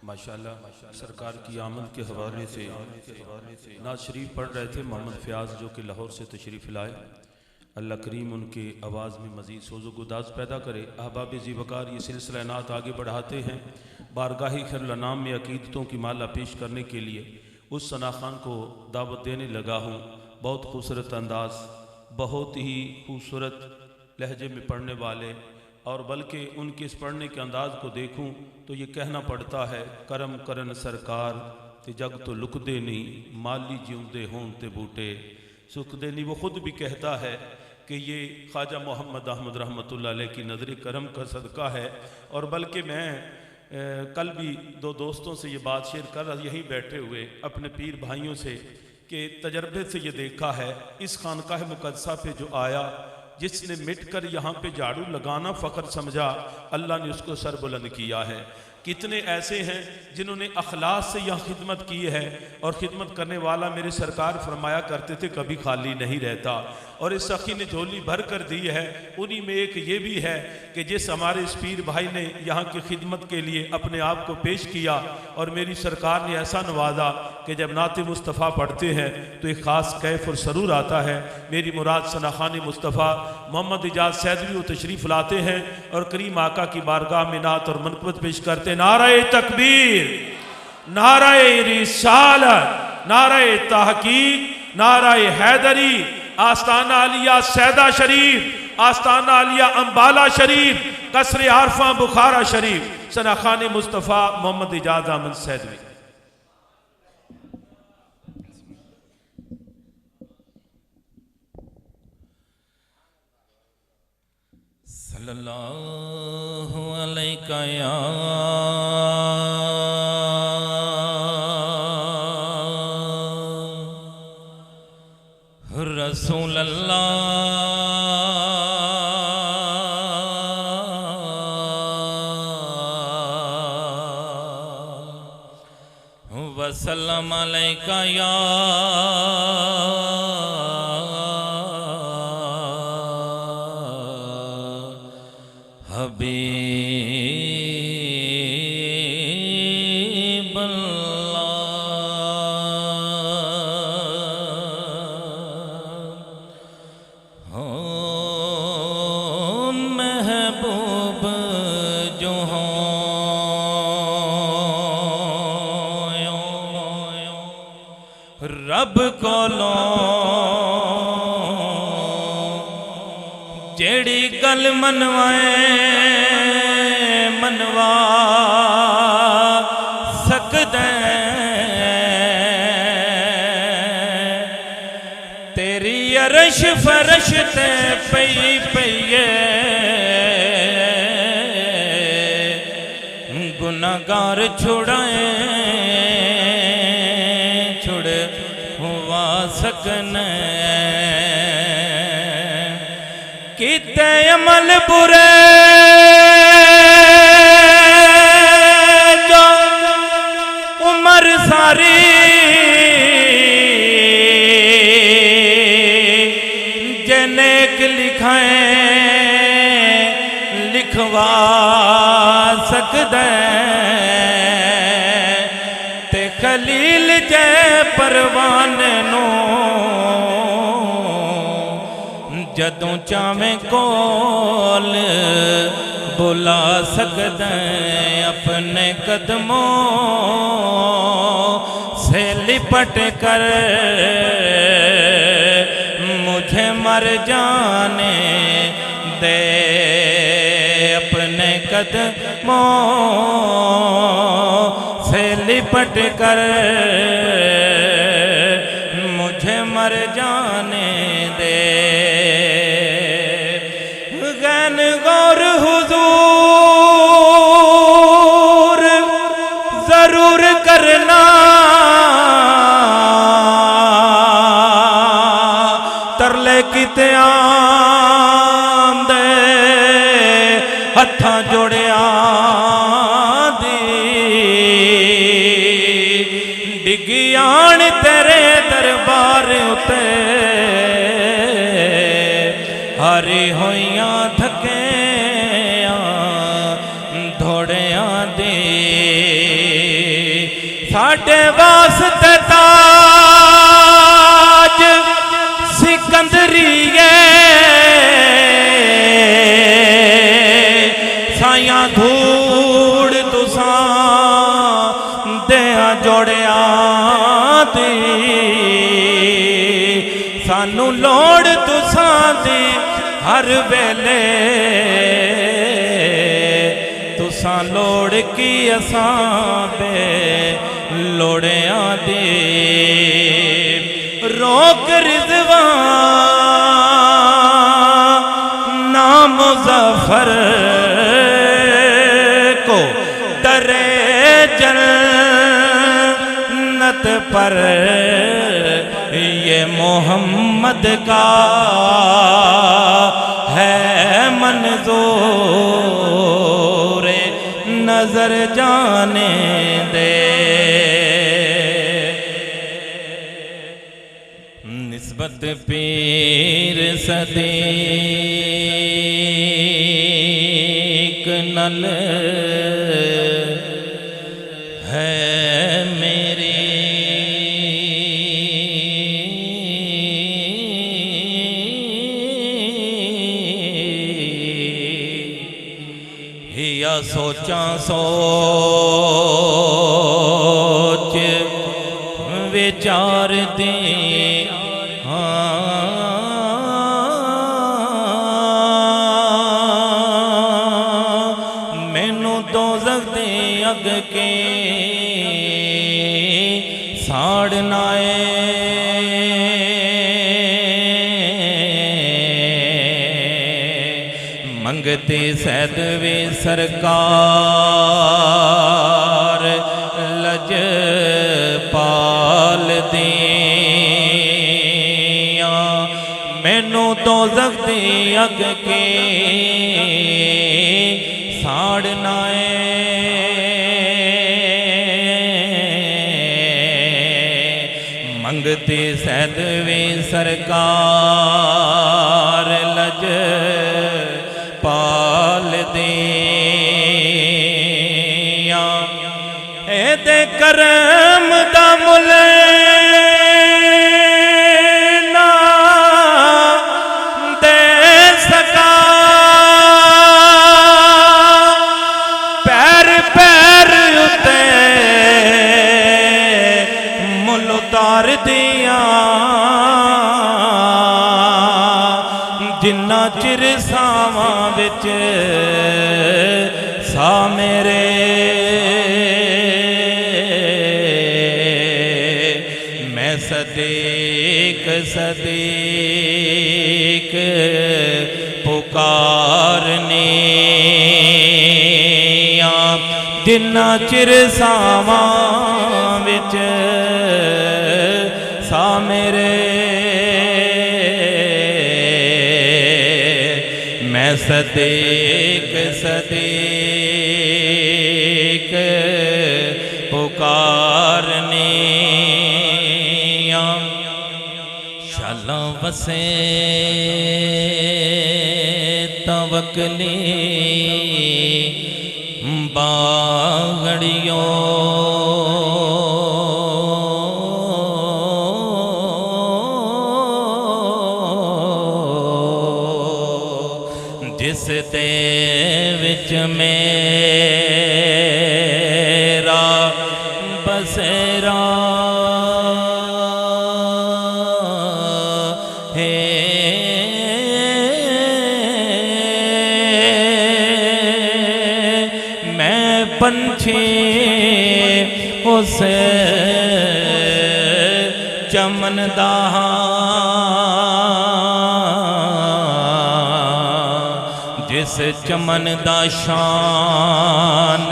माशाल्लाह सरकार की आमद के हवाले से नात शरीफ पढ़ रहे थे मोहम्मद फ़याज़ जो कि लाहौर से तशरीफ़ लाए। अल्लाह करीम उनके आवाज़ में मज़ीद सोज़ो गुदाज पैदा करे। अहबाब ज़ीवकार ये सिलसिला नात आगे बढ़ाते हैं। बारगाही खैरुलअनाम में अकीदतों की माला पेश करने के लिए उस सना खान को दावत देने लगा हूँ। बहुत खूबसूरत अंदाज़, बहुत ही खूबसूरत लहजे में पढ़ने वाले, और बल्कि उनके इस पढ़ने के अंदाज़ को देखूं तो ये कहना पड़ता है करम करन सरकार ते जग तो लुक दे नहीं, माली जिउंदे हों ते बूटे सुख दे नहीं। वो ख़ुद भी कहता है कि ये ख्वाजा मोहम्मद अहमद रहमतुल्लाह अलैह की नज़र करम का सदका है। और बल्कि मैं कल भी दो दोस्तों से ये बात शेयर कर रहा, यहीं बैठे हुए अपने पीर भाइयों से, कि तजर्बे से ये देखा है इस खानकाह मुक़द्दसा पे जो आया, जिसने मिटकर यहाँ पे झाड़ू लगाना फ़ख्र समझा, अल्लाह ने उसको सर बुलंद किया है। कितने ऐसे हैं जिन्होंने अखलास से यहाँ खिदमत की है, और ख़िदमत करने वाला मेरे सरकार फरमाया करते थे कभी खाली नहीं रहता, और इस सखी ने झोली भर कर दी है। उन्हीं में एक ये भी है कि जिस हमारे इस पीर भाई ने यहाँ की खिदमत के लिए अपने आप को पेश किया, और मेरी सरकार ने ऐसा नवाजा कि जब नाते मुस्तफ़ा पढ़ते हैं तो एक ख़ास कैफ और सरूर आता है। मेरी मुराद सनाखानी मुस्तफ़ा मोहम्मद इजाज़ सैदवी वो तशरीफ़ लाते हैं और करीम आका की बारगाह में नात और मनक़बत पेश करते हैं। नारे तकबीर, नारे रिसालत, नारे तहकीक, नारे हैदरी, आस्ताना आलिया सैदा शरीफ, आस्ताना आलिया अंबाला शरीफ, कसरे आरफा बुखारा शरीफ, सनाखानी मुस्तफ़ा मोहम्मद इजाज़ अहमद सैदवी। सल्लल्लाहु अलैका या रसूल अल्लाह वसल्लम अलैका या हबीब अल्लाह। हो महबूब जो हो रब को लो जेड़ी गल मनवाए मनवा सकदे, तेरी अरश फरश ते पई पईए गुनाहगार छुड़ाए छुड़ हुआ सकने। किते अमल बुरे जो उम्र सारी जनेक लिखाए लिखवा सकदे, ते खलील जै परवान नू जदों चावें कोल बुला सकते, अपने कदमों से लिपट कर मुझे मर जाने दे, अपने कदमों से लिपट कर मुझे मर जाने दे। गैन गौर हुजूर जरूर करना, तरले किते आंदे हत्थां जोड़िया दी डिगी आन तेरे दरबार उते हारी होइयां थकियां धोड़ियां दी साडे वास्ते ताज सिकंदरीए साया धूड़ तुसां देआ जोड़िया दी सानू लोड़ तुसां दी हर वेले तुसां लोड़ की असां बे लोड़िया दी रोक रिज़वान नाम मुज़फ़्फ़र को दरे जन्नत पर ये मोहम्मद का है मंज़ूर नजर जाने दे निस्बत पीर सदीक नल है मेरी हिया सोचा सोच विचार दी मैनू दोज़ख दे अग के साड़नाए मंगते सैद वे सरकार लज पाल दिया मैनू दोज़ख दे अग के साड़नाए मंगते सैद वे सरकार लज पाल दिया एदे करम दा मुल ना दे सका पैर पैर उते मुल उतार दिया जिन्ना चिर सावां विच सा मेरे मैं सदीक सदीक पुकारने जिन्ना चिर सावां विच सा मेरे मैं सदीक सदीक पुकारने शाला वसे तवकली बागड़ियों जिस दे विच मेरा बसेरा है मैं पंछी उस चमन दा जिस चमन दा शान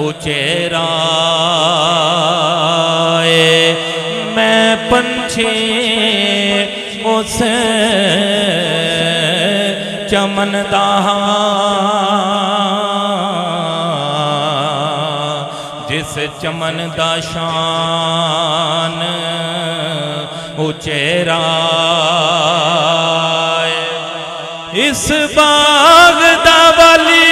उचेरा मैं पंछी उस चमन दा जिस चमन दा शान उचेरा इस बाग दा वाली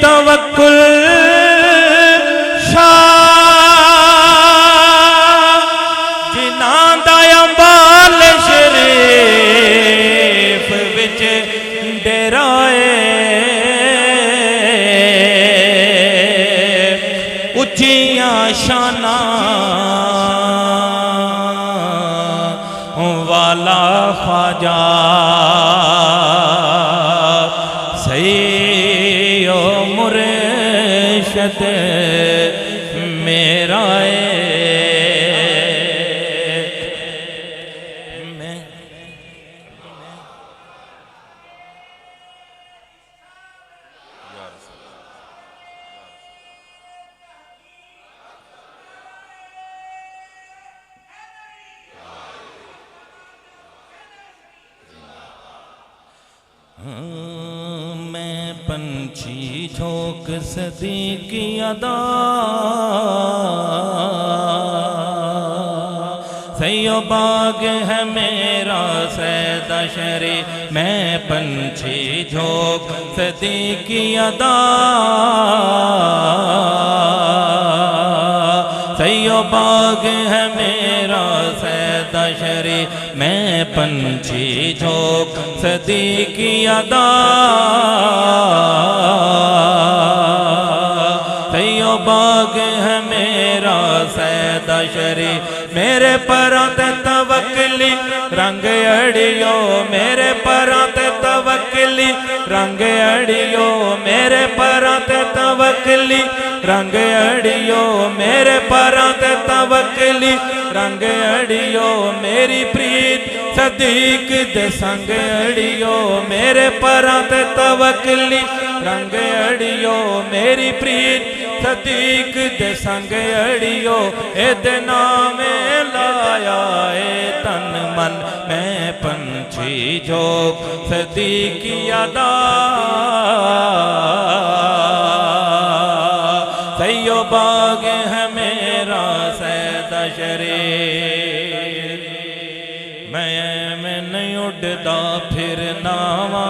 तवक्कुल शाह जिन्हां दा अंबाल शरीफ विच डेरा उच्चियां शानां वाला ख्वाजा सही ओ मुर्शद मेरा मैं पंछी झोंक सदी की अदा सैयो बाग है मेरा सैदा शरी मैं पंछी झोंक सदी की अदा सैयो बाग है मेरा सैदा शरी मैं पंछी झोंक सदी की अदा सैयो बाग है मेरा सैदा शरी मेरे परां ते तवक्कली रंग अड़ियो मेरे परां ते तवक्कली रंग अड़ियो मेरे परां ते तवक्कली रंग अड़ियो मेरे परां ते तवक्कली रंग अड़ियो मेरी प्रीत सदीक दे संग अड़ियो मेरे परां ते तवक्कली रंग अड़ियो मेरी प्रीत सदीक दे संग अड़ियो एदे नामे लाया ए तन मन मैं पंछी झोंक सदीकी अदा सैयो बाग है मेरा सैदा शरी मैं नहीं उड़दा फिर नावा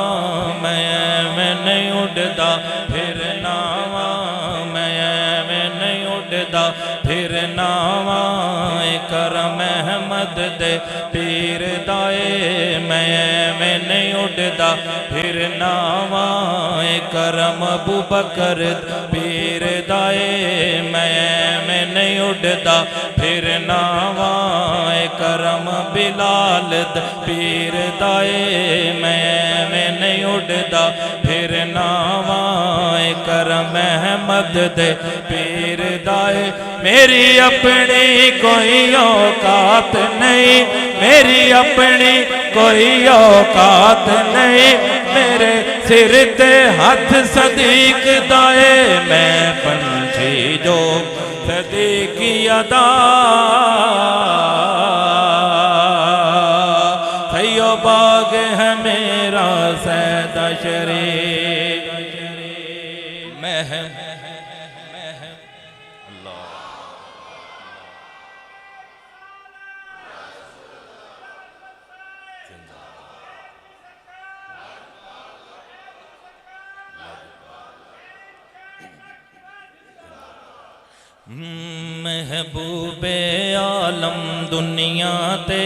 मैं नहीं उड़दा फिर नावा मैं नहीं उड़दा फिर नावा करम अहमद दे पीर दाए मैं नहीं उड़दा फिर नावा करम अबू बकर पीर दाए मैं नहीं उड़दा फिर नावा करम बिलाल पीर दाए मैं नहीं उड़दा फिर नावा करम अहमद दे पीर दाए मेरी अपनी कोई औकात नहीं मेरी अपनी कोई औकात नहीं मेरे सिर ते हाथ सदीक दाए मैं पंछी जो सदीकी अदा सैयो बाग है मेरा सैदा शरी महबूबे आलम दुनिया ते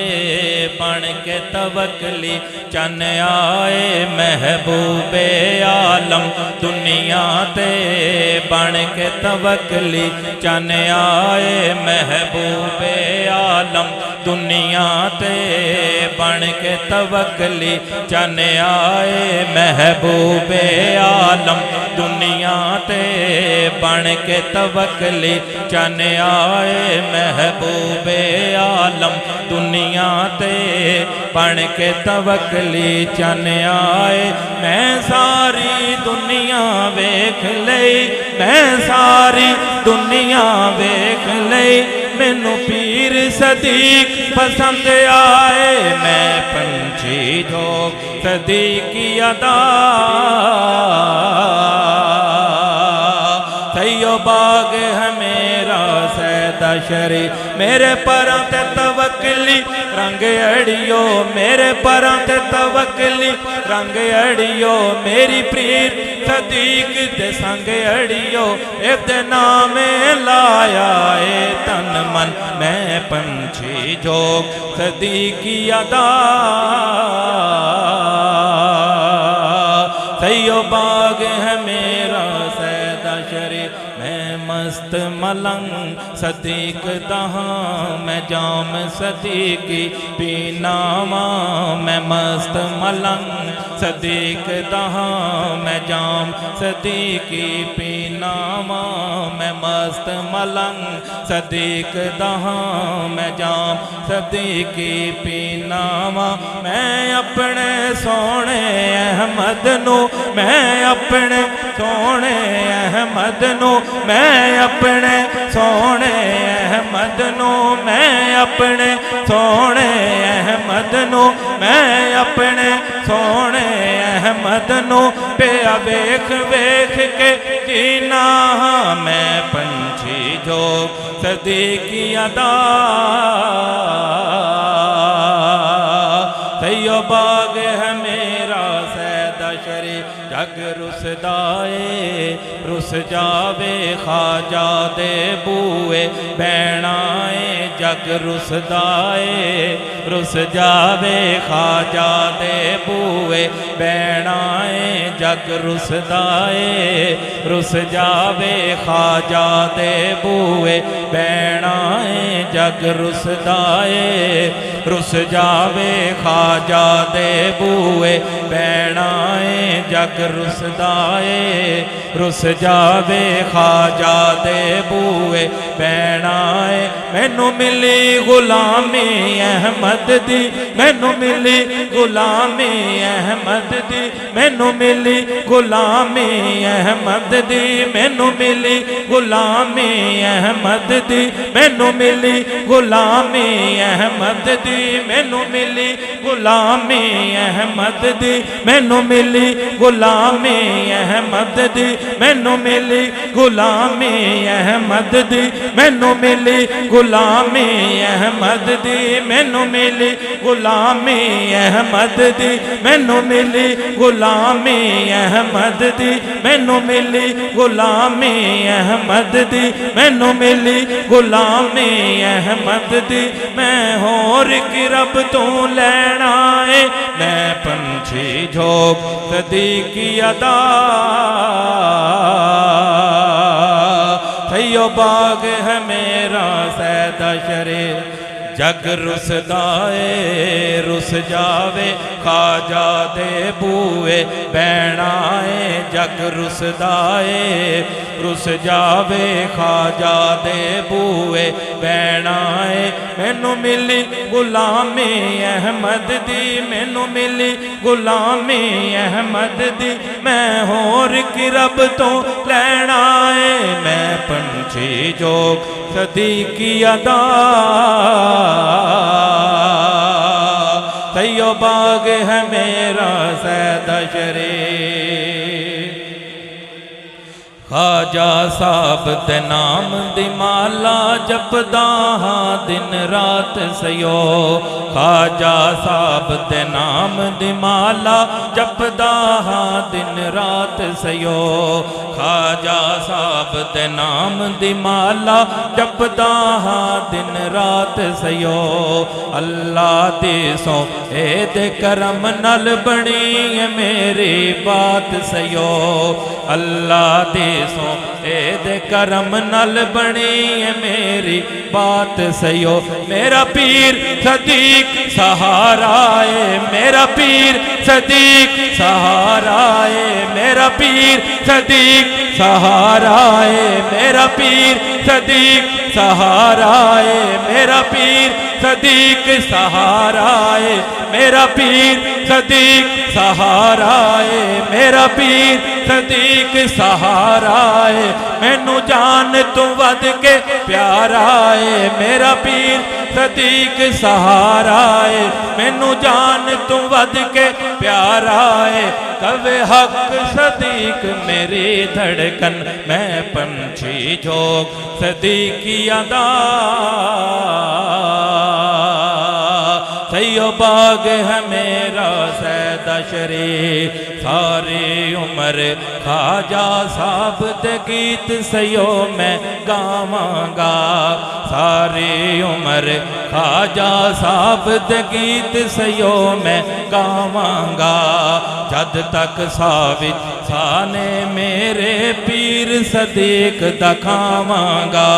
बन के तवक्कली चन आए महबूबे आलम दुनिया ते बन के तवक्कली चन आए महबूबे आलम दुनिया ते बन के तवक्कली चन आए महबूबे आलम दुनिया ते बन के तवक्कली चन आए महबूबे आलम दुनिया ते बन के तवक्कली चन आए मैं सारी दुनिया वेख लई मैं सारी दुनिया वेख लई मैनू पीर सदीक पसंद आए मैं पंछी झोंक सदीकी अदा सैयो बाग है मेरा सैदा शरी मेरे परां ते तवक्कली रंग अड़ियो मेरे परां ते तवक्कली रंग अड़ियो मेरी प्रीत सदीक दे संग अड़ियो इहदे नामे लाया ए तन मन मैं पंछी जोग सदीकी अदा सैयो बाग है मेरा सैदा शरीर मैं मस्त मलंग सदीक दहां मैं जाम सदीकी पीनावा मैं मस्त मलंग सदीक दहां मैं जाम सदीकी पीनावा मैं मस्त मलंग सदीक दहां मैं जाम सदीकी पीनावा मैं अपने सोने अहमद नू मैं अपने सोने अहमद नू मैं अपने सोने अहमद नू मैं अपने सोने अहमद नू मैं अपने सोने अहमद नू पिया वेख वेख के जीना मैं पंछी जोग सदीकी अदा सैयो बाग है मेरा सैदा शरीर जग रुसदाए रुस जावे खाजा दे बूए बैणाए जग रुसदाए रुस जावे खाजा दे बूए बैणाए जग रुसदाए रुस जावे खाजा दे बूए बैणाए जग रुसदाए रुस जावे खाजा दे बूए बैणाए जग रुसदाए रुस जावे खाजा दे बूए बैणाए मैनू मिली गुलामी अहमद दी मैनू मिली गुलामी अहमद दी मैनू मिली गुलामी अहमद दी मैनू मिली गुलामी अहमद दी मैनू मिली गुलामी अहमद दी मैनू मिली गुलामी अहमद दी मैनू मिली गुलामी अहमद दी मैनू मिली गुलामी अहमद दी मैनू मिली गुलामी अहमद दी मैनू मिली गुलामी अहमद दी मैनू मिली गुलामी अहमद दी मैनू मिली गुलामी अहमद दी मैनू मिली गुलामी अहमद दी मैं होर की रब तू लैना है मैं पंछी जोग सदीकी अदा सैयो बाग है मेरा सैदा शरीर जग रुसदाए रुस जावे खाजा दे बूए बैणाए जग रुसदाए रुस जावे खाजा दे बूए बैणाए मैनू मिली गुलामी अहमद दी मैनू मिली गुलामी अहमद दी मैं होर की रब तो लैना है मैं पंछी जोग सदीकी अदा सैयो बाग है मेरा सैदा शरीर खाजा साहब दे नाम दी माला जपदा हां दिन रात सयो खाजा साहब दे नाम दी माला जपदा हां दिन रात सयो खाजा साहब दे नाम दी माला जपदा हां दिन रात सयो अल्लाह दी सो ए दे करम नल बनी है मेरी बात सयो अल्लाह दी सो ए दे करम नल बनी है मेरी बात सयो मेरा पीर सदीक सहारा है मेरा पीर सदीक सहारा है मेरा पीर सदीक सहारा है मेरा पीर सदीक सहारा है मेरा पीर सदीक सहारा है मेरा पीर सदीक सहारा है मेरा पीर सदीक सहारा है मैनू जान तू वध के प्यारा है मेरा पीर सदीक सहारा है मैनू जान तू वध के प्यारा है कवे हक सदीक मेरी धड़कन मैं पंछी जोग सदीकी अदा सैयो बाग है मेरा सैदा शरीफ, सारी उम्र ख्वाजा साहब दे गीत सैयो मैं गावांगा, सारी उम्र ख्वाजा साहब दे गीत सैयो मैं गावांगा। जद तक सावित साने मेरे पीर सदीक दखावांगा,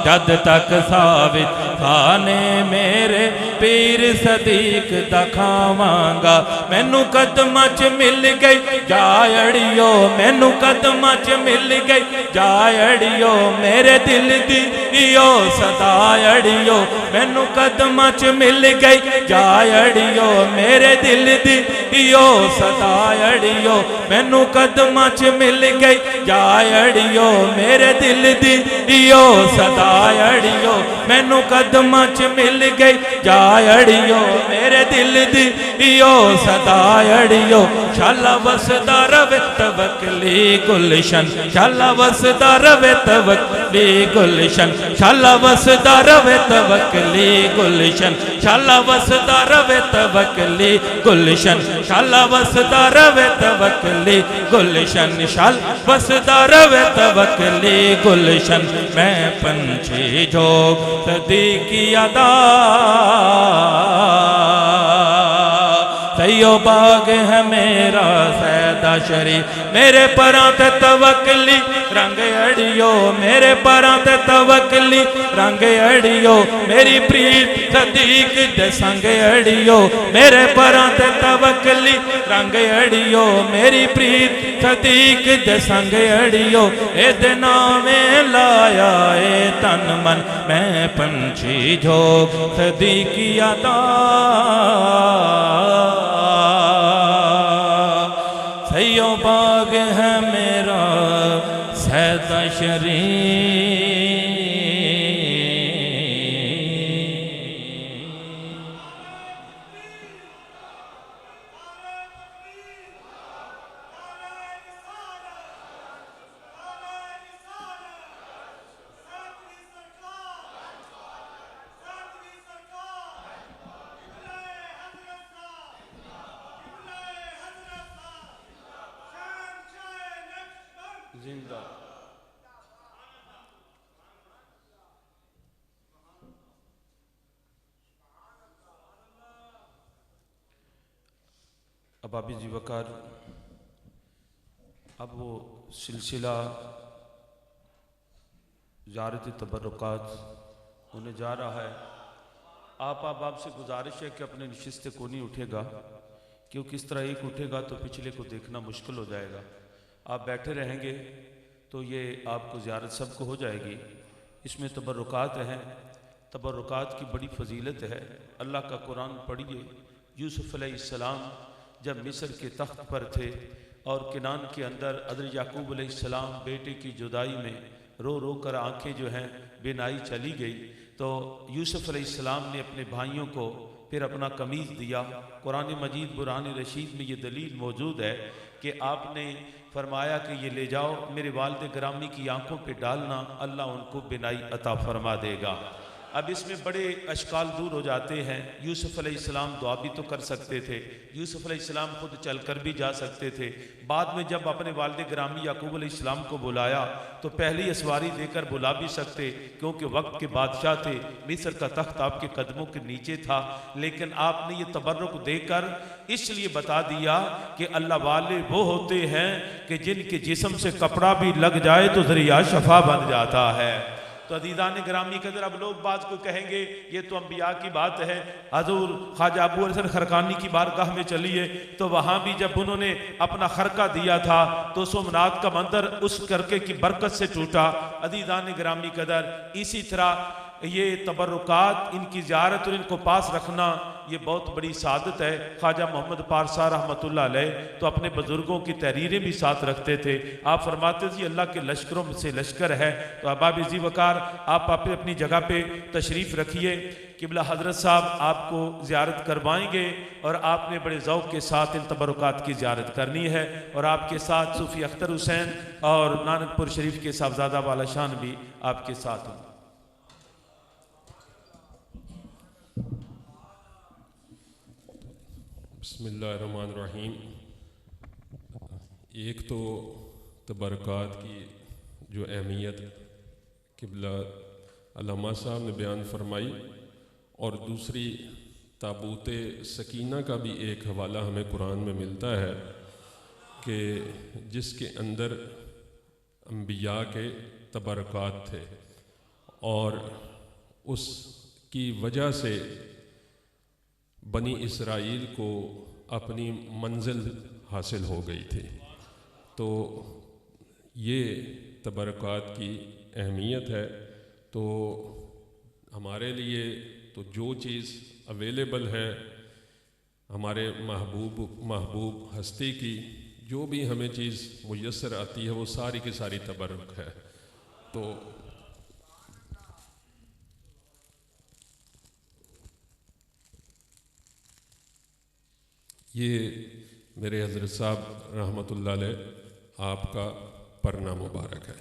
जद तक सावित साने मेरे पीर सदीक दखावांगा। मैनू कदमां च मिल गई जायड़ियो, मैनू कदमां च मिल गई जायड़ियो, मेरे दिल दी इयो सदायड़ियो, मैनू कदमां च मिल गई जायड़ियो, मेरे दिल दी इयो सदायड़ियो, मैनू कदमां च मिल गई जायड़ियो, मेरे दिल दी इयो सदायड़ियो, मैनू कदमां च मिल गई जायड़ियो, मेरे दिल दी इयो सदायड़ियो। शाला वसदा रवे तवक्ली गुलशन, शाला वसदा रवे तवक्ली गुलशन, शाला वसदा रवे तवक्ली गुलशन, शाला वसदा रवे तवक्ली गुलशन, शाला वसदा रवे तवक्ली गुलशन, शाल वसदा रवे तवक्ली गुलशन। मैं पंछी जोग सदीकी अदा, सैयो बाग है मेरा सैदा शरीफ, मेरे परां ते तवक्ली रंग अड़ियो, मेरे परां ते तवक्ली रंग अड़ियो, मेरी प्रीत सदीक दे संग अड़ियो, मेरे परां ते तवक्ली रंग अड़ियो, मेरी प्रीत सदीक दे संग अड़ियो, एदे नामे लाया ए तन मन, मैं पंछी जोग सदीकी अदा, सैयो बाग है मेरा सैदा शरीफ। जिंदा अबाबी जी वकार, अब वो सिलसिला ज़ियारत तबरुकात होने जा रहा है। आप से गुजारिश है कि अपने नशिस्ते को नहीं उठेगा, क्योंकि इस तरह एक उठेगा तो पिछले को देखना मुश्किल हो जाएगा। आप बैठे रहेंगे तो ये आपको ज़ियारत सबको हो जाएगी। इसमें तबरुकात हैं, तबरुकात की बड़ी फजीलत है। अल्लाह का कुरान पढ़िए। यूसुफ अलैहिस्सलाम जब मिस्र के तख्त पर थे और किनान के अंदर हज़रत याकूब अलैहिस्सलाम बेटे की जुदाई में रो रो कर आँखें जो हैं बेनाई चली गई, तो यूसुफ अलैहिस्सलाम ने अपने भाइयों को फिर अपना कमीज़ दिया। कुरान मजीद बुरहान रशीद में ये दलील मौजूद है कि आपने फरमाया कि ये ले जाओ मेरे वालिद गिरामी की आंखों पे डालना, अल्लाह उनको बिनाई अता फरमा देगा। अब इसमें बड़े अशकाल दूर हो जाते हैं। यूसुफ अलैहिस्सलाम दुआ भी तो कर सकते थे, यूसुफ अलैहिस्सलाम खुद चलकर भी जा सकते थे। बाद में जब अपने वालिद गिरामी याकूब अलैहिस्सलाम को बुलाया तो पहली असवारी देकर बुला भी सकते, क्योंकि वक्त के बादशाह थे, मिस्र का तख्त आपके कदमों के नीचे था। लेकिन आपने ये तबर्रुक देकर इसलिए बता दिया कि अल्लाह वाले वो होते हैं कि जिनके जिस्म से कपड़ा भी लग जाए तो ज़रिया शफा बन जाता है। तो अदीदान ग्रामी के अंदर अब लोग बात को कहेंगे ये तो अंबिया की बात है। हजूर ख्वाजा अबू हसन खरकानी की बारगाह में चलिए तो वहाँ भी जब उन्होंने अपना खरका दिया था तो सोमनाथ का मंदिर उस करके की बरकत से टूटा। अदीदान ग्रामी के अंदर इसी तरह ये तबरुकात, इनकी ज़ियारत और इनको पास रखना ये बहुत बड़ी सादत है। ख्वाजा मोहम्मद पारसा रहमतुल्लाह अलैह तो अपने बुजुर्गों की तहरीरें भी साथ रखते थे। आप फरमाते थे अल्लाह के लश्करों में से लश्कर है। तो अबाब जी वकार आप अपनी जगह पे तशरीफ़ रखिए। किबला हज़रत साहब आपको ज़ियारत करवाएंगे और आपने बड़े ज़ौक़ के साथ इन तबरुकात की ज़ियारत करनी है। और आपके साथ सूफ़ी अख्तर हुसैन और नानकपुर शरीफ के साहबजादा वाला शान भी आपके साथ होंगे। बिस्मिल्लाहिर्रहमानिर्रहीम। एक तो तबरक़ात की जो अहमियत क़िबला अल्लामा साहब ने बयान फरमाई, और दूसरी ताबूत सकीना का भी एक हवाला हमें कुरान में मिलता है कि जिसके अंदर अंबिया के तबरक़ात थे और उसकी वजह से बनी इसराइल को अपनी मंजिल हासिल हो गई थी। तो ये तबरक़ात की अहमियत है। तो हमारे लिए तो जो चीज़ अवेलेबल है, हमारे महबूब हस्ती की जो भी हमें चीज़ मुयस्सर आती है, वो सारी की सारी तबर्रुक है। तो ये मेरे हज़रत साहब रहमतुल्लाह अलैह आपका परना मुबारक है।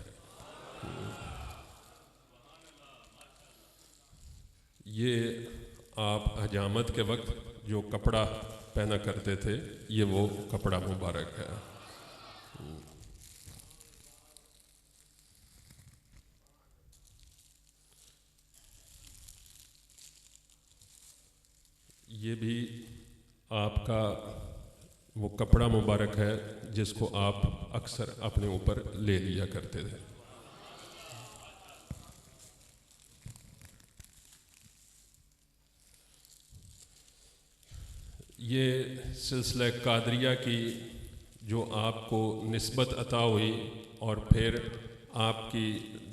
ये आप हजामत के वक्त जो कपड़ा पहना करते थे, ये वो कपड़ा मुबारक है। ये भी आपका वो कपड़ा मुबारक है जिसको आप अक्सर अपने ऊपर ले लिया करते थे। ये सिलसिला कादरिया की जो आपको निस्बत अता हुई और फिर आपकी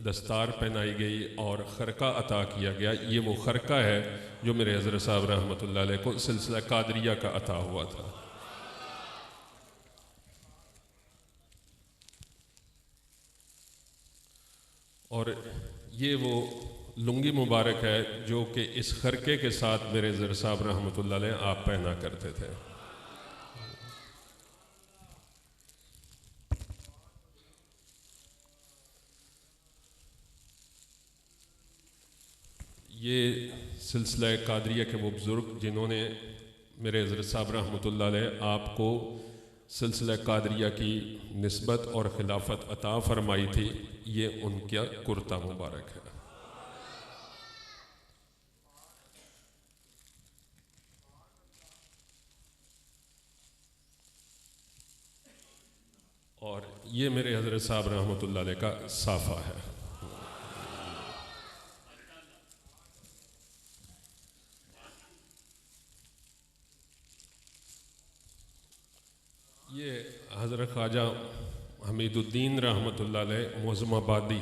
दस्तार पहनाई गई और खरका अता किया गया, ये वो खरका है जो मेरे हज़रत साहब रहमतुल्लाह अलैह को सिलसिला कादरिया का अता हुआ था। और ये वो लुंगी मुबारक है जो कि इस खरके के साथ मेरे हज़रत साहब रहमतुल्लाह अलैह आप पहना करते थे। ये सिलसिला कादरिया के वो बुज़ुर्ग जिन्होंने मेरे हज़रत साहब रहमतुल्लाह अलैह आपको सिलसिला कादरिया की निस्बत और खिलाफत अता फरमाई थी, ये उनका कुर्ता मुबारक है। और ये मेरे हज़रत साहब रहमतुल्लाह अलैह का साफ़ा है। ये हज़रत ख्वाजा हमीदुद्दीन रहमतुल्लाह अलैह मोज़माबादी,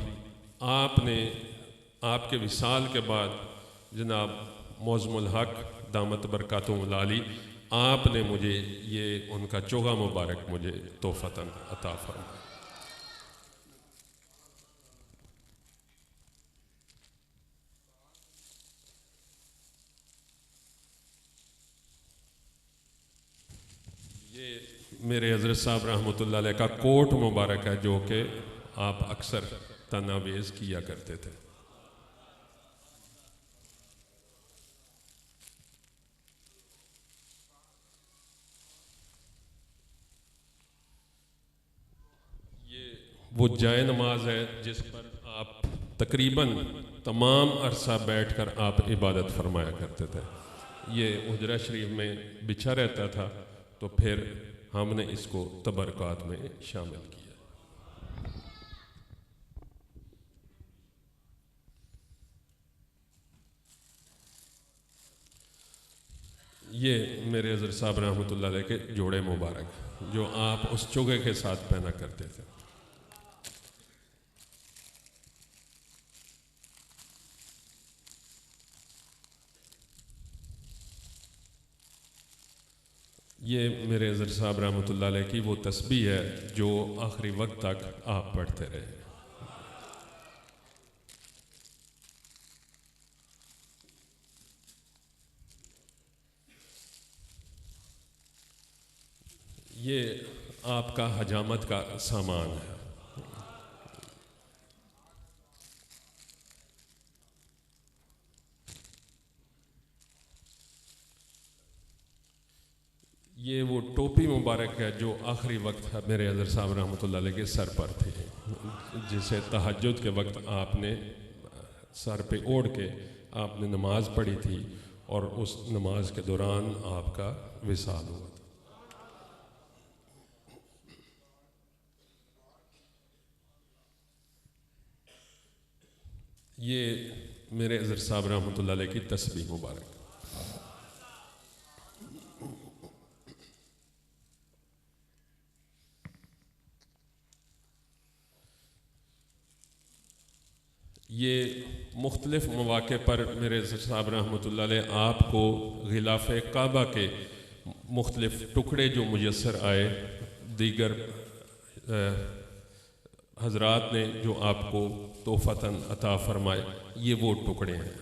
आपने आपके विसाल के बाद जनाब मौज़मुल हक दामत बरकातुहुल आली, आपने मुझे ये उनका चोगा मुबारक मुझे तोहफ़तन अता फरमाया। ये मेरे हज़रत साहब रहमतुल्लाह अलैह का कोट मुबारक है जो कि आप अक्सर तनावेज़ किया करते थे। ये वो जाए नमाज है जिस पर आप तकरीबन तमाम अरसा बैठकर आप इबादत फरमाया करते थे। ये हुजरा शरीफ में बिछा रहता था, तो फिर हमने इसको तबरक़ात में शामिल किया। ये मेरे हज़रत साहब रहमतुल्लाह अलैह के जोड़े मुबारक जो आप उस चोगे के साथ पहना करते थे। ये मेरे हज़रत साहब रहमतुल्लाह अलैह की वो तस्बीह है जो आखिरी वक्त तक आप पढ़ते रहे। ये आपका हजामत का सामान है। ये वो टोपी मुबारक है जो आखिरी वक्त मेरे हज़रत साहब रहमतुल्लाह अलैह के सर पर थी, जिसे तहज्जुद के वक्त आपने सर पे ओढ़ के आपने नमाज पढ़ी थी और उस नमाज के दौरान आपका विसाल हुआ था। ये मेरे हज़रत साहब रहमतुल्लाह अलैह की तस्बीह मुबारक। ये मुख्तलिफ़ मौक़े पर मेरे साहब रहमतुल्लाह अलैह आपको ग़िलाफ़ काबा के मुख्तलिफ़ टुकड़े जो मुयस्सर आए, दीगर हज़रात ने जो आपको तोहफ़तन अता फ़रमाए, ये वो टुकड़े हैं।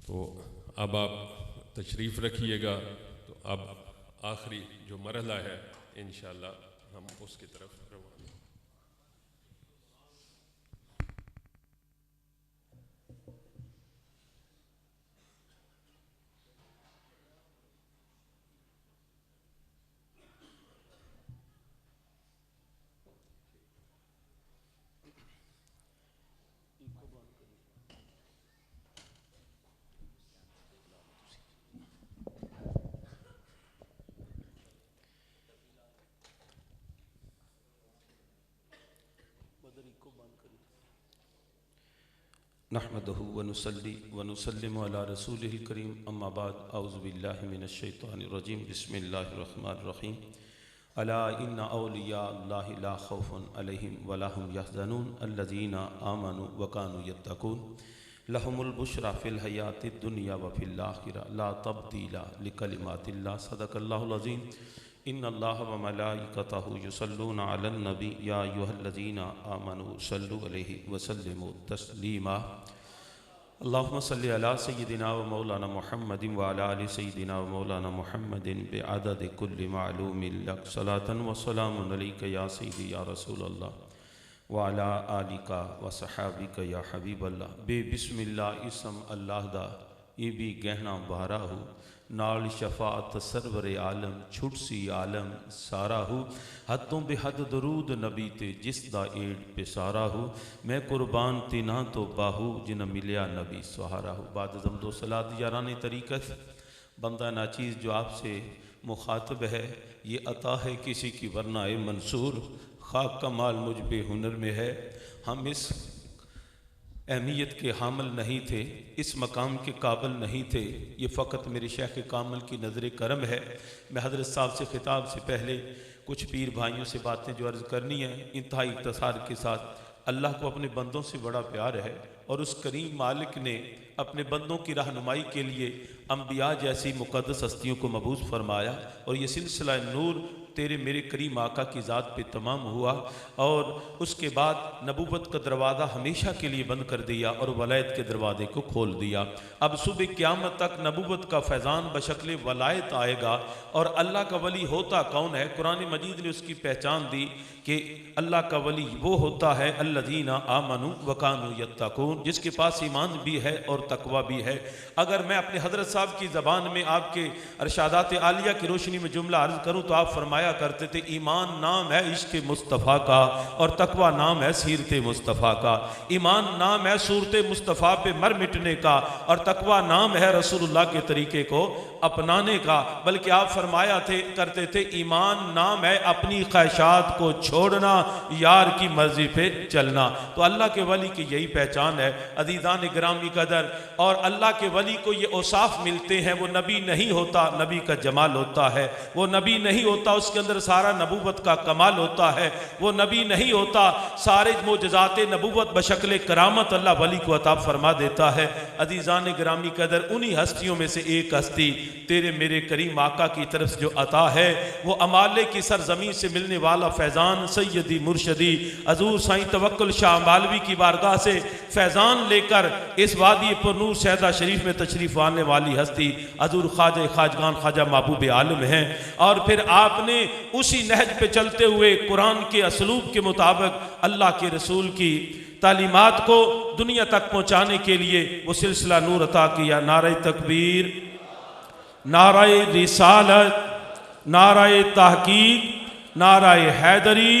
तो अब आप तशरीफ़ रखिएगा। तो अब आखिरी जो मरहला है इंशाअल्लाह हम उसकी तरफ रवाना। नहमदहु व नुसल्ली व नुसल्लिमु अला रसूलिहिल करीम, अम्मा बाद, औज़ु बिल्लाहि मिनश शैतानिर रजीम, बिस्मिल्लाहिर रहमानिर रहीम। अला इन्ना औलिया अल्लाहि ला खौफुन अलैहिम व ला हुम यहज़नून अल्लज़ीना आमनु व कानू यत्तकून लहुमुल बुश्रा फिल हयातिद दुनिया व फिल आखिरा ला तब्दीला लिकलिमातिल्लाह सदक़ल्लाहुल अज़ीम। इन्नल्लाह व मलाइकतहु युसल्लूना अलन नबी या अय्युहल्लज़ीना आमनु सल्लु अलैहि व सल्लिमु तस्लीमा। अल्लाहुम्मा सल्लि अला सय्यिदिना व मौलाना मुहम्मदिन व अला आलि सय्यिदिना व मौलाना मुहम्मदिन बिअददि कुल्लि मालूमिन लक सलातन व सलामुन अलैका या सय्यिदी या रसूलल्लाह व अला आलिका व सहाबिका या हबीबल्लाह। बे बिस्मिल्लाह इसम अल्लाह दा ये भी गहना बहारा हो, नाल शफात सरवर आलम छुटसी आलम सारा हो, हदों बेहद दरूद नबी ते जिस दा एड पेसारा हो, मैं कुर्बान तिना तो बाहू जिन मिलिया नबी सहारा हो। बाद जमदो सलात यारानी तरीक़त बंदा नाचीज़ जो आपसे मुखातब है, ये अता है किसी की वरना ए मंसूर, खाक का माल मुझ पे हुनर में है। हम इस अहमियत के हामिल नहीं थे, इस मकाम के काबिल नहीं थे, ये फ़कत मेरे शेख कामिल की नज़र करम है। मैं हज़रत साहब से ख़िताब से पहले कुछ पीर भाइयों से बातें जो अर्ज़ करनी है, इंतहाई इख्तिसार के साथ। अल्लाह को अपने बंदों से बड़ा प्यार है और उस करीम मालिक ने अपने बंदों की रहनुमाई के लिए अम्बिया जैसी मुक़द्दस हस्तियों को मबूस फरमाया और ये सिलसिला नूर तेरे मेरे करीम आका की ज़ात पे तमाम हुआ और उसके बाद नबूवत का दरवाज़ा हमेशा के लिए बंद कर दिया और वलायत के दरवाजे को खोल दिया। अब सुबह क़यामत तक नबूवत का फैज़ान बशक्ल वलायत आएगा। और अल्लाह का वली होता कौन है? कुरान मजीद ने उसकी पहचान दी कि अल्लाह का वली वो होता है अल्लज़ीना आमनु व कानू यत्तकून, जिसके पास ईमान भी है और तकवा भी है। अगर मैं अपने हज़रत साहब की ज़बान में आपके अरशादात आलिया की रोशनी में जुमला अर्ज़ करूँ तो आप फरमाया करते थे, ईमान नाम है इश्क़ मुस्तफ़ा का और तकवा नाम है सीरत मुस्तफ़ा का। ईमान नाम है सूरत मुस्तफ़ा पे मर मिटने का और तकवा नाम है रसूलुल्लाह के तरीके को अपनाने का। बल्कि आप फरमाया करते थे, ईमान नाम है अपनी ख्वाहिशात को छोड़ना, यार की मर्जी पे चलना। तो अल्लाह के वली की यही पहचान है। अज़ीज़ान गिरामी कदर, और अल्लाह के वली को ये औसाफ मिलते हैं। वो नबी नहीं होता, नबी का जमाल होता है। वो नबी नहीं होता, उसके अंदर सारा नबूवत का कमाल होता है। वो नबी नहीं होता, सारे मोजज़ात नबूवत बशक्ल करामत अल्लाह वली को अता फरमा देता है। अज़ीज़ान गिरामी कदर, उन्हीं हस्तियों में से एक हस्ती तेरे मेरे करीम आका की तरफ से जो अता है, वो अमाले की सरजमीन से मिलने वाला फैज़ान सैयदी मुर्शदी हज़ूर साईं तवक्कुल शाह मालवी की बारगाह से फैज़ान लेकर इस वादी पुरनूर शहदा शरीफ में तशरीफ़ आने वाली हस्ती हज़ूर ख्वाजा खाजगान ख्वाजा महबूब आलम हैं। और फिर आपने उसी नहज पे चलते हुए कुरान के असलूब के मुताबिक अल्लाह के रसूल की तालीमात को दुनिया तक पहुँचाने के लिए वो सिलसिला नूर अता किया। नारे तकबीर, नारे रिसालत, नारे तहकीक, नारे हैदरी,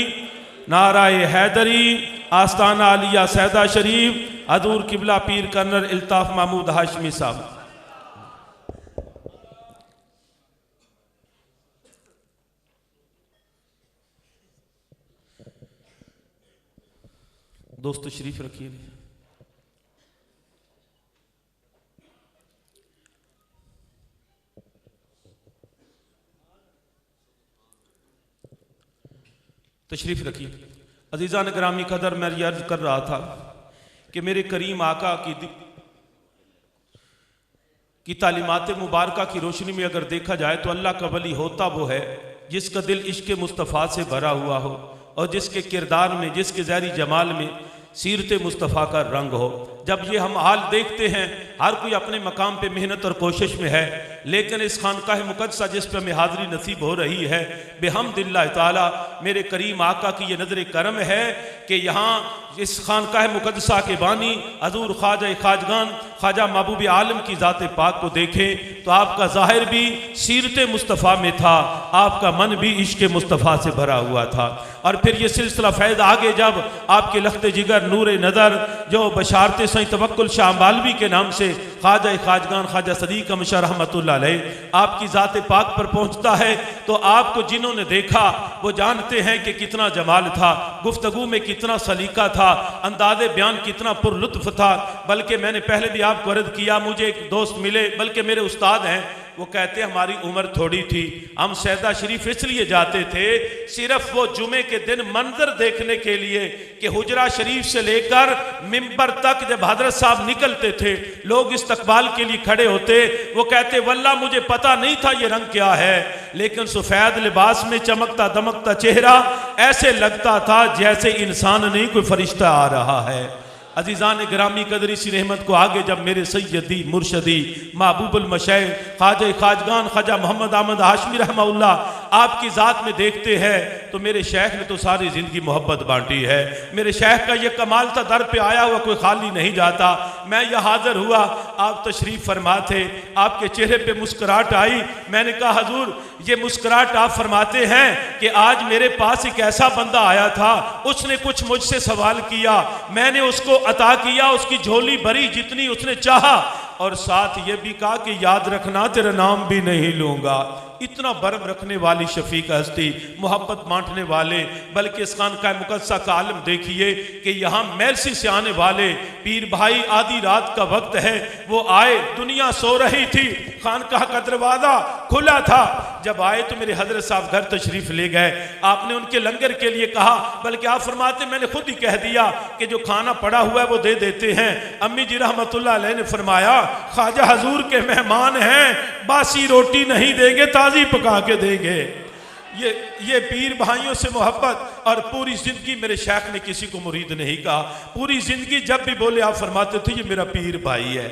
नारे हैदरी। आस्ताना आलिया सैदा शरीफ, हजूर किबला पीर कर्नल इल्ताफ महमूद हाशमी साहब। दोस्त शरीफ रखिए। तशरीफ रखिए। अजीज़ान ग्रामी कदर, मैं अर्ज कर रहा था कि मेरे करीम आका की तालीमात मुबारका की रोशनी में अगर देखा जाए तो अल्लाह का वली होता वो है जिसका दिल इश्क मुस्तफ़ा से भरा हुआ हो और जिसके किरदार में, जिसके ज़हरी जमाल में सीरत मुस्तफ़ा का रंग हो। जब ये हम हाल देखते हैं, हर कोई अपने मकाम पे मेहनत और कोशिश में है, लेकिन इस खानकाह मुक़द्दसा जिस पर हमें हाज़री नसीब हो रही है, बेहम्दिल्लाह ताला मेरे करीम आका की ये नज़र करम है कि यहाँ इस खानकाह मुक़द्दसा के बानी हज़ूर ख्वाजा खाजगान ख्वाजा महबूब आलम की ज़ात पाक को देखें तो आपका ज़ाहिर भी सीरत मुस्तफ़ा में था, आपका मन भी इश्क मुस्तफ़ा से भरा हुआ था। और फिर ये सिलसिला फैज़ आगे जब आपके लख्त जिगर नूर नज़र जो बशारत सही तवक्कुल शाह बालवी के नाम से ख्वाजा खाजगान ख्वाजा सदीक अमशा रहमतुल्लाह अलैह आपकी ज़ात पाक पर पहुँचता है तो आपको जिन्होंने देखा वो जानते हैं कि कितना जमाल था, गुफ्तगू में कितना सलीका था, अंदाज़े बयान कितना पुरलुत्फ़ था। बल्कि मैंने पहले भी आपको अर्ज़ किया, मुझे एक दोस्त मिले, बल्कि मेरे उस्ताद हैं, वो कहते हमारी उम्र थोड़ी थी, हम सैदा शरीफ इसलिए जाते थे सिर्फ वो जुमे के दिन मंजर देखने के लिए कि हुजरा शरीफ से लेकर मिंबर तक जब हजरत साहब निकलते थे लोग इस्तकबाल के लिए खड़े होते, वो कहते वल्लाह मुझे पता नहीं था ये रंग क्या है, लेकिन सफ़ेद लिबास में चमकता दमकता चेहरा ऐसे लगता था जैसे इंसान नहीं कोई फरिश्ता आ रहा है। अजीज़ान ग्रामी कदर इसी रहमत को आगे जब मेरे सैयदी मुर्शदी महबूबुल मशाइख ख्वाजा खाजगान ख्वाजा मोहम्मद अहमद हाशमी रहमहुल्लाह आपकी ज़ात में देखते हैं तो मेरे शेख ने तो सारी ज़िंदगी मोहब्बत बांटी है। मेरे शेख का ये कमाल था, दर पे आया हुआ कोई खाली नहीं जाता। मैं यह हाज़िर हुआ, आप तशरीफ़ फरमा थे, आपके चेहरे पे मुस्कुराहट आई। मैंने कहा हजूर ये मुस्कुराहट आप फरमाते हैं कि आज मेरे पास एक ऐसा बंदा आया था, उसने कुछ मुझसे सवाल किया, मैंने उसको अता किया, उसकी झोली भरी जितनी उसने चाहा, और साथ ये भी कहा कि याद रखना तेरा नाम भी नहीं लूँगा। इतना बर्म रखने वाली शफीक हस्ती, मोहब्बत बांटने वाले, बल्कि इस खानकाह मुक़द्दसा का आलम देखिए कि यहाँ मेलसी से आने वाले पीर भाई आधी रात का वक्त है, वो आए, दुनिया सो रही थी, खानकाह का दरवाज़ा खुला था। जब आए तो मेरे हजरत साहब घर तशरीफ़ ले गए, आपने उनके लंगर के लिए कहा, बल्कि आप फरमाते मैंने खुद ही कह दिया कि जो खाना पड़ा हुआ है वो दे देते हैं। अम्मी जी रहमतुल्लाह अलैह ने फरमाया ख्वाजा हजूर के मेहमान हैं, बासी रोटी नहीं देंगे, ताज़ी पका के देंगे। ये पीर भाइयों से मोहब्बत। और पूरी जिंदगी मेरे शेख ने किसी को मुरीद नहीं कहा, पूरी जिंदगी जब भी बोले आप फरमाते थे ये मेरा पीर भाई है,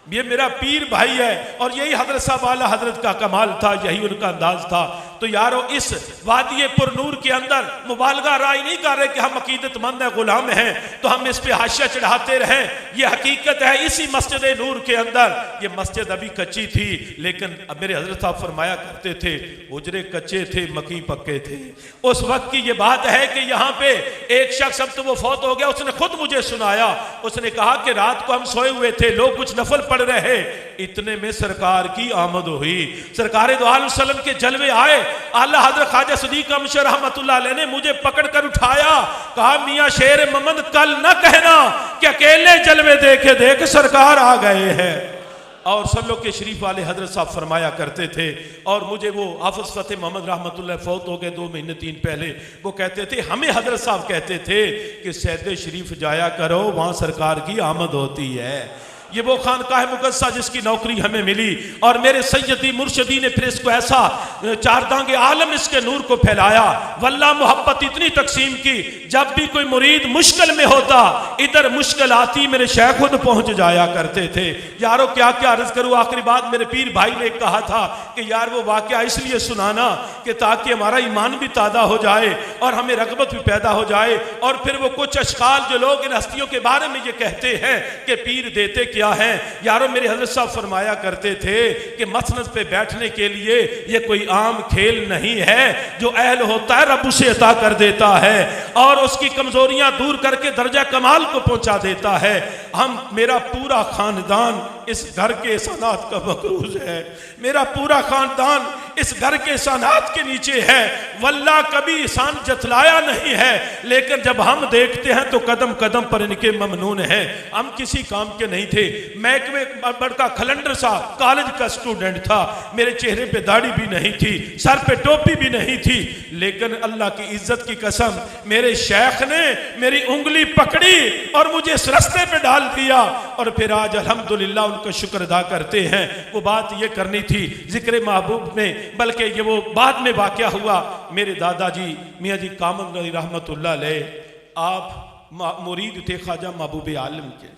ये मेरा पीर भाई है। और यही हजरत साहब आला हजरत का कमाल था, यही उनका अंदाज था। तो यारो इस वादिये पुरनूर के अंदर मुबालगा राय नहीं कर रहे कि हम अकीदतमंद हैं, गुलाम हैं तो हम इस पे हाशिया चढ़ाते रहें। ये हकीकत है इसी मस्जिद नूर के अंदर। ये मस्जिद अभी कच्ची थी, लेकिन अब मेरे हजरत साहब फरमाया करते थे हुजरे कच्चे थे मकी पक्के थे। उस वक्त की ये बात है कि यहाँ पे एक शख्स, अब तो वो फौत हो गया, उसने खुद मुझे सुनाया, उसने कहा कि रात को हम सोए हुए थे, लोग कुछ नफल पढ़ रहे, इतने में सरकार की आमद हुई, सरकार दो आलम सल्लम के जलवे आए। आला हज़रत ख्वाजा सदीक अमशा रहमतुल्लाह अलैह ने मुझे पकड़ कर उठाया, कहा मियाँ शेर मोहम्मद कल न कहना कि अकेले जलवे देखे देख सरकार आ गए हैं। और सल्लो के शरीफ वाले हजरत साहब फरमाया करते थे, और मुझे वो हाफिज फतेह मोहम्मद रहमतुल्लाह फौत हो गए 2 महीने 3 पहले, वो कहते थे, हमें हजरत साहब कहते थे कि सैयद शरीफ जाया करो, वहाँ सरकार की आमद होती है। ये वो खानकाह मुक़द्दसा जिसकी नौकरी हमें मिली, और मेरे सैयदी मुर्शदी ने फिर इसको ऐसा चारदांगे आलम इसके नूर को फैलाया। वल्लाह मोहब्बत इतनी तकसीम की, जब भी कोई मुरीद मुश्किल में होता, इधर मुश्किल आती, मेरे शेख खुद पहुंच जाया करते थे। यारो क्या क्या अर्ज करूं। आखिरी बात मेरे पीर भाई ने कहा था कि यार वो वाकया इसलिए सुनाना कि ताकि हमारा ईमान भी ताज़ा हो जाए और हमें रगबत भी पैदा हो जाए। और फिर वो कुछ अशकाल जो लोग इन हस्तियों के बारे में ये कहते हैं कि पीर देते क्या है। यारो मेरे हज़रत साहब फरमाया करते थे कि मसनद पे बैठने के लिए ये कोई आम खेल नहीं है, जो अहल होता है रब उसे अता कर देता है और उसकी कमजोरियां दूर करके दर्जा कमाल को पहुंचा देता है। मेरा पूरा खानदान इस घर के एहसानात का मकरूज है, मेरा पूरा खानदान इस घर के एहसानात के नीचे है। वल्लाह कभी एहसान जतलाया नहीं है, लेकिन जब हम देखते हैं तो कदम कदम पर इनके ममनून हैं। हम किसी काम के नहीं थे। मैं एक बड़का खलंडर सा कॉलेज का स्टूडेंट था, मेरे चेहरे पे दाढ़ी भी नहीं थी, सर पे टोपी भी नहीं थी, लेकिन अल्लाह की इज्जत की कसम मेरे शेख ने मेरी उंगली पकड़ी और मुझे इस रास्ते पे डाल दिया। और फिर आज अल्हम्दुलिल्लाह उनका शुक्र अदा करते हैं। वो बात ये करनी थी जिक्र महबूब में, बल्कि ये वो बाद में वाक़या हुआ। मेरे दादाजी मियाँ जी कामद रज़ी रहमतुल्लाह अलैह, आप मुरीद थे ख्वाजा महबूब आलम के।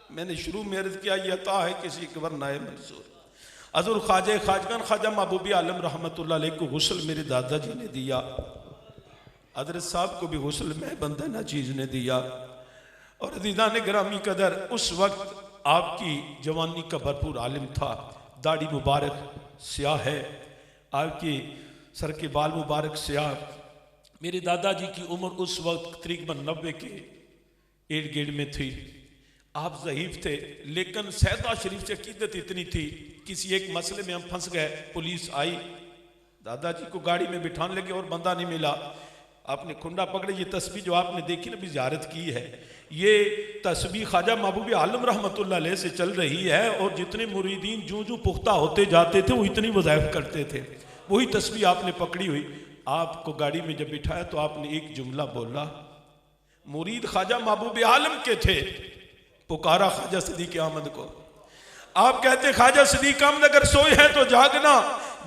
मैंने शुरू में अर्ज़ किया ये अता है किसी के वरना मंसूर। हज़रत ख्वाजा खाजगन ख्वाजा महबूब आलम रहमतुल्लाह अलैह को गुस्ल मेरे दादाजी ने दिया, हज़रत साहब को भी गुस्ल में बंदा नाचीज़ ने दिया। और अज़ीज़ान ने ग्रामी कदर, उस वक्त आपकी जवानी का भरपूर आलिम था, दाढ़ी मुबारक स्याह है, आपके सर के बाल मुबारक स्याह। मेरे दादाजी की उम्र उस वक्त तकरीबन 90 के इर्द गिर्द में थी। आप ज़ईफ़ थे, लेकिन सैदा शरीफ से अकीदत इतनी थी। किसी एक मसले में हम फंस गए, पुलिस आई, दादाजी को गाड़ी में बिठाने लगे और बंदा नहीं मिला। आपने खुंडा पकड़े, ये तस्बीह जो आपने देखी ना भी ज़ियारत की है, ये तस्बीह ख्वाजा महबूब आलम रहमतुल्लाह अलैह से चल रही है। और जितने मुरीदीन जूं जूं पुख्ता होते जाते थे वो इतनी वज़ाइफ करते थे, वही तस्बीह आपने पकड़ी हुई। आपको गाड़ी में जब बिठाया तो आपने एक जुमला बोला, मुरीद ख्वाजा महबूब आलम के थे, पुकारा ख्वाजा सदीक़ अहमद को। आप कहते ख्वाजा सदीक़ अहमद अगर सोए हैं तो जागना,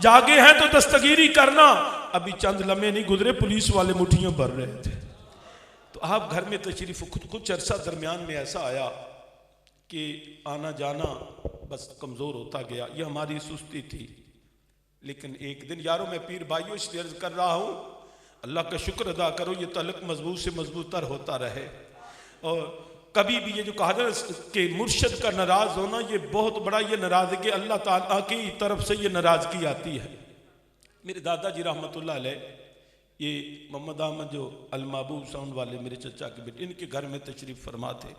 जागे हैं तो दस्तगीरी करना। अभी चंद लम्हे नहीं गुजरे, पुलिस वाले मुट्ठियां भर रहे थे। तो आप घर में तशरीफ, खुद कुछ अरसा दरमियान में ऐसा आया कि आना जाना बस कमज़ोर होता गया, ये हमारी सुस्ती थी। लेकिन एक दिन यारों मैं पीर भाइयों इसलिए अर्ज़ कर रहा हूँ, अल्लाह का शुक्र अदा करो ये तल्लुक मजबूत से मजबूतर होता रहे। और कभी भी ये जो कहा जाए कि मुर्शद का नाराज़ होना, ये बहुत बड़ा ये नाराज़गी अल्लाह ताला की तरफ से ये नाराज़गी आती है। मेरे दादाजी रहमतुल्लाह अलैह, ये मोहम्मद अहमद जो अलमाबूब साउंड वाले मेरे चचा के बेटे, इनके घर में तशरीफ़ फरमा थे।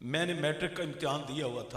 मैंने मैट्रिक का इम्तिहान दिया हुआ था।